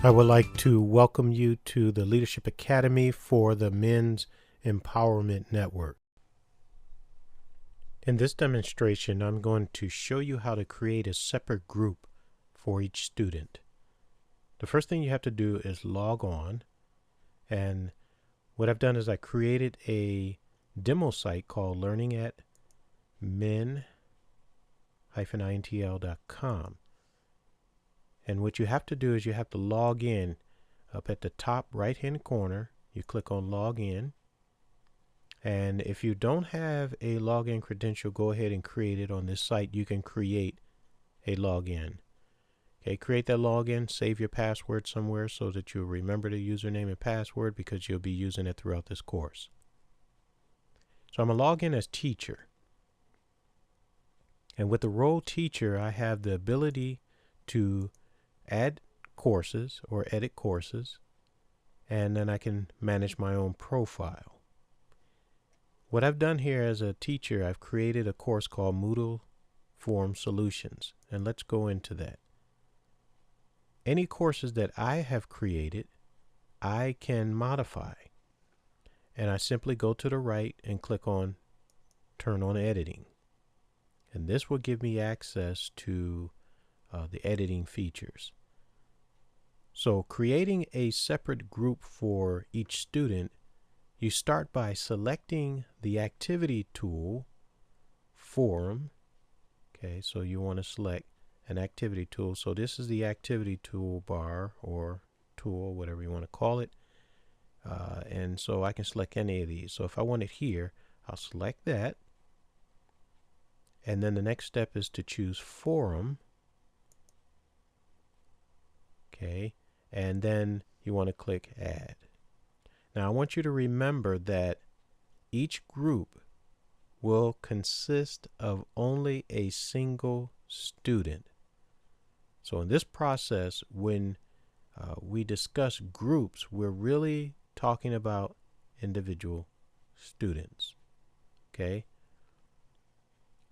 I would like to welcome you to the Leadership Academy for the Men's Empowerment Network. In this demonstration, I'm going to show you how to create a separate group for each student. The first thing you have to do is log on, and what I've done is I created a demo site called learning at men-intl.com. And what you have to do is you have to log in. Up at the top right hand corner, you click on log in. And if you don't have a login credential, go ahead and create it on this site. You can create a login. Okay, create that login, save your password somewhere so that you'll remember the username and password because you'll be using it throughout this course. So I'm going to log in as teacher. And with the role teacher, I have the ability to add courses or edit courses, and then I can manage my own profile. What I've done here as a teacher, I've created a course called Moodle Form Solutions, and let's go into that. Any courses that I have created, I can modify, and I simply go to the right and click on Turn on Editing, and this will give me access to the editing features. So creating a separate group for each student, you start by selecting the activity tool, forum. Okay, so you want to select an activity tool. So this is the activity toolbar or tool, whatever you want to call it. And so I can select any of these. So if I want it here, I'll select that. And then the next step is to choose forum. Okay, and then you want to click add. Now I want you to remember that each group will consist of only a single student. So in this process, when we discuss groups, we're really talking about individual students. Okay.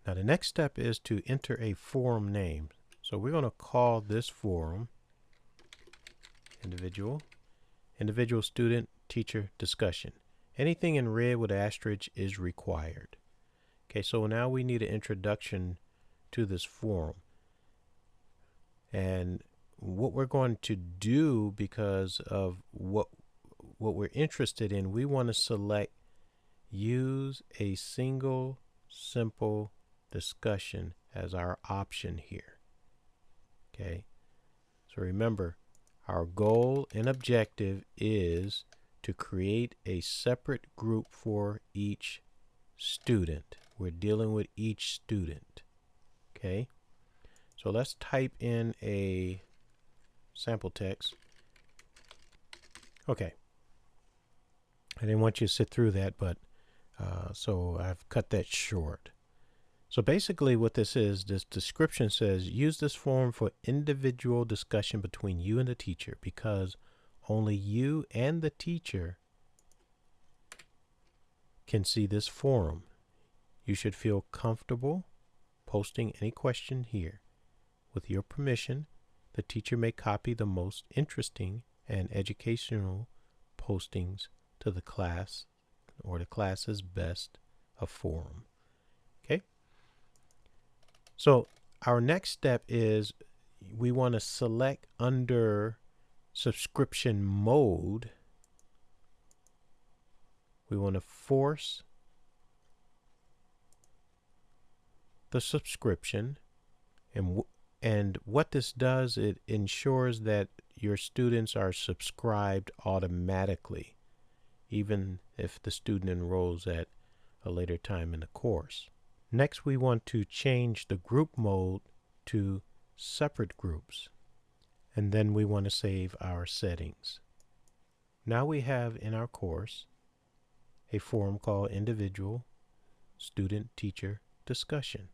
Now the next step is to enter a forum name. So we're going to call this forum individual student teacher discussion. Anything in red with asterisk is required. Okay, so now we need an introduction to this forum. And what we're going to do, because of what we're interested in, we want to select use a single simple discussion as our option here. Okay, so remember, our goal and objective is to create a separate group for each student. We're dealing with each student. Okay, so let's type in a sample text. Okay, I didn't want you to sit through that, but so I've cut that short. So basically what this is, this description says, use this forum for individual discussion between you and the teacher because only you and the teacher can see this forum. You should feel comfortable posting any question here. With your permission, the teacher may copy the most interesting and educational postings to the class or the class's best of forum. Okay? So our next step is we want to select under subscription mode. We want to force the subscription, and what this does, it ensures that your students are subscribed automatically, even if the student enrolls at a later time in the course. Next, we want to change the group mode to separate groups, and then we want to save our settings. Now we have in our course a forum called Individual Student Teacher Discussion.